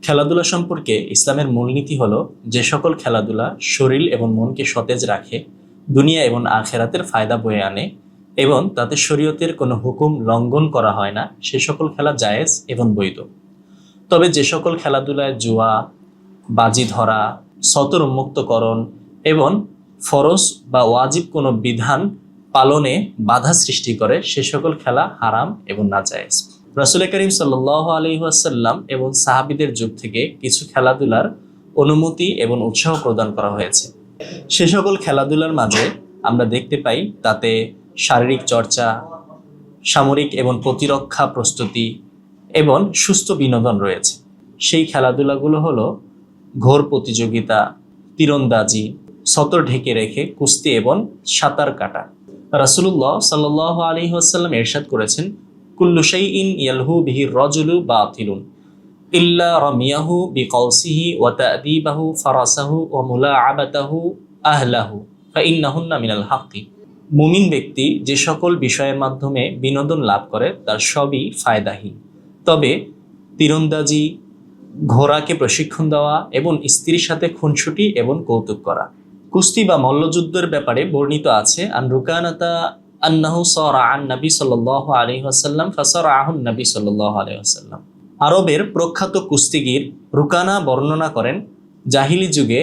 খেলাধুলা সম্পর্কে ইসলামের মূলনীতি হলো যে সকল খেলাধুলা শরীর এবং মনকে সতেজ রাখে, দুনিয়া এবং আখেরাতের ফায়দা বয়ে আনে এবং তাতে শরীয়তের কোনো হুকুম লঙ্ঘন করা হয় না, সে সকল খেলা জায়েজ এবং বৈধ। তবে যে সকল খেলাধুলায় জুয়া, বাজি ধরা, সতর উন্মুক্তকরণ এবং ফরজ বা ওয়াজিব কোনো বিধান পালনে বাধা সৃষ্টি করে, সে সকল খেলা হারাম এবং নাজায়েজ। রাসূল করিম সাল্লাল্লাহু আলাইহি ওয়াসাল্লাম এবং সাহাবীদের যুগ থেকে কিছু খেলাধুলার অনুমতি এবং উৎসাহ প্রদান করা হয়েছে। সে সকল খেলাধুলার মাঝে আমরা দেখতে পাই তাতে শারীরিক চর্চা, সামরিক এবং প্রতিরক্ষা প্রস্তুতি এবং সুস্থ বিনোদন রয়েছে। সেই খেলাধুলাগুলো হলো ঘোড় প্রতিযোগিতা, তীরন্দাজি, সতর ঢেকে রেখে কুস্তি এবং সাঁতার কাটা। রাসূলুল্লাহ সাল্লাল্লাহু আলাইহি ওয়াসাল্লাম ইরশাদ করেছেন, কুল্লু শাইইন ইয়ালহু বিহি রাজুলু বাতিলুন ইল্লা রামিয়াহু বিকাউসিহি ওয়া তা'দীবাহু ফারাসাহু ওয়া মুলাআবাতাহু আহলাহু ফাইন্নাহুন্না মিনাল হাক্কি। মুমিন ব্যক্তি যে সকল বিষয়ের মাধ্যমে বিনোদন লাভ করে তার সবই ফায়দাহীন, তবে তীরন্দাজি, ঘোড়াকে প্রশিক্ষণ দেওয়া এবং স্ত্রীর সাথে খুনসুটি এবং কৌতুক করা। কুস্তি বা মল্লযুদ্ধের ব্যাপারে বর্ণিত আছে, আন রুকানাতা আন্নাহু সারা আন নবী সাল্লাল্লাহু আলাইহি ওয়াসাল্লাম ফাসারাহুন নবী সাল্লাল্লাহু আলাইহি ওয়াসাল্লাম। আরবের প্রখ্যাত কুস্তিগির রুকানা বর্ণনা করেন, জাহিলি যুগে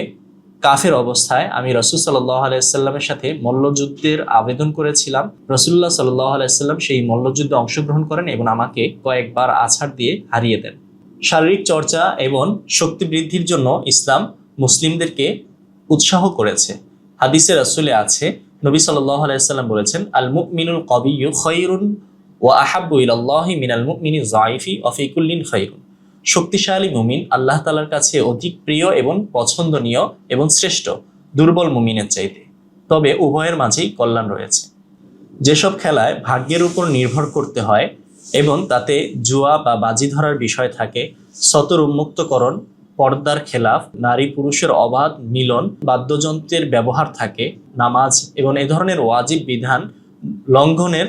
কাফের অবস্থায় আমি রাসূল সাল্লাল্লাহু আলাইহি ওয়াসাল্লামের সাথে মল্লযুদ্ধের আবেদন করেছিলাম। রাসূলুল্লাহ সাল্লাল্লাহু আলাইহি ওয়াসাল্লাম সেই মল্লযুদ্ধে অংশগ্রহণ করেন এবং আমাকে কয়েকবার আছাড় দিয়ে হারিয়ে দেন। শারীরিক চর্চা এবং শক্তি বৃদ্ধির জন্য ইসলাম মুসলিমদেরকে উৎসাহ করেছে। হাদিসে রাসূলে আছে, নবী সাল্লাল্লাহু আলাইহি ওয়াসাল্লাম বলেছেন, আল মুমিনুল কবিয়্যু খায়রুন ওয়া আহাব্বু ইলাল্লাহি মিনাল মুমিনি যায়ফি ওয়া ফি কুল্লিন খায়রুন। শক্তিশালী মুমিন আল্লাহ তাআলার কাছে অধিক প্রিয় এবং পছন্দনীয় এবং শ্রেষ্ঠ দুর্বল মুমিনের চাইতে, তবে উভয়ের মাঝেই কল্যাণ রয়েছে। যেসব খেলায় ভাগ্যের উপর নির্ভর করতে হয় এবং তাতে জুয়া বা বাজি ধরার বিষয় থাকে, সতর উন্মুক্তকরণ, পর্দার খেলাফ, নারী পুরুষের অবাধ মিলন, বাদ্যযন্ত্রের ব্যবহার থাকে, নামাজ এবং এ ধরনের ওয়াজিব বিধান লঙ্ঘনের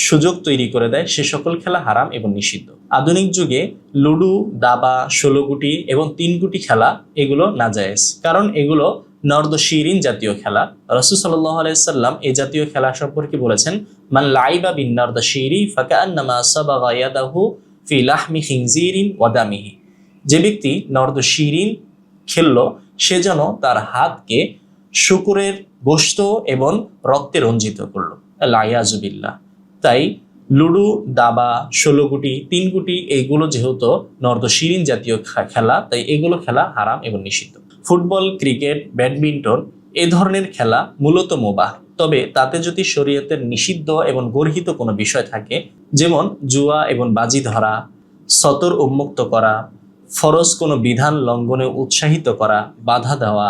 সুযোগ তৈরি করে দেয়, সে সকল খেলা হারাম এবং নিষিদ্ধ। আধুনিক যুগে লুডু, দাবা, 16 গুটি এবং 3 গুটি খেলা এগুলো নাজায়েজ, কারণ এগুলো নর্দশিরিন জাতীয় খেলা। রাসূল সাল্লাল্লাহু আলাইহি ওয়াসাল্লাম এই জাতীয় খেলা সম্পর্কে বলেছেন, মান লাইবা বিন নর্দশিরি ফাকান্নামা সাবাগা ইয়াদাহু ফি লাহমি খিনজিরিন ওয়া দামিহি। যে ব্যক্তি নর্দশিরিন খেললো সে যেন তার হাতকে শূকরের গোশত এবং রক্তে রঞ্জিত করলো, লাইয়াজু বিল্লাহ। তাই লুডু, দাবা, 16 গুটি, 3 গুটি এইগুলো যেহেতু নর্দশিরিন জাতীয় খেলা, তাই এগুলো খেলা হারাম এবং নিষিদ্ধ। ফুটবল, ক্রিকেট, ব্যাডমিন্টন এ ধরনের খেলা মূলত মুবাহ, তবে তাতে যদি শরীয়তের নিষিদ্ধ এবং গর্হিত কোনো বিষয় থাকে, যেমন জুয়া এবং বাজি ধরা, সতর উন্মুক্ত করা, ফরজ কোনো বিধান লঙ্ঘনে উৎসাহিত করা, বাধা দেওয়া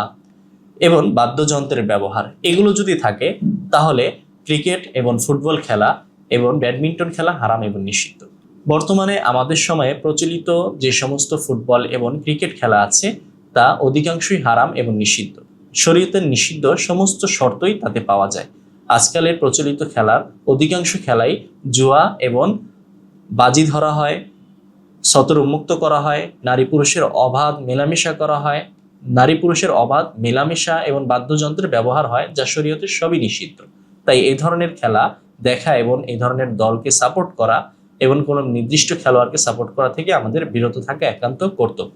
এবং বাদ্যযন্ত্রের ব্যবহার, এগুলো যদি থাকে তাহলে ক্রিকেট এবং ফুটবল খেলা এবং ব্যাডমিন্টন খেলা হারাম এবং নিষিদ্ধ। বর্তমানে আমাদের সময়ে প্রচলিত যে সমস্ত ফুটবল এবং ক্রিকেট খেলা আছে তা অধিকাংশই হারাম এবং নিষিদ্ধ। শরীয়তের নিষিদ্ধ সমস্ত শর্তই তাতে পাওয়া যায়। আজকালের প্রচলিত খেলার অধিকাংশ খেলাই জুয়া এবং বাজি ধরা হয়, সতর উন্মুক্ত করা হয়, নারী পুরুষের অবাধ মেলামেশা করা হয়, নারী পুরুষের অবাধ মেলামেশা এবং বাদ্যযন্ত্রের ব্যবহার হয়, যা শরীয়তের সবই নিষিদ্ধ। তাই এই ধরনের খেলা দেখা এবং এই ধরনের দলকে সাপোর্ট করা এবং কোনো নির্দিষ্ট খেলোয়াড়কে সাপোর্ট করা থেকে আমাদের বিরত থাকা একান্ত কর্তব্য।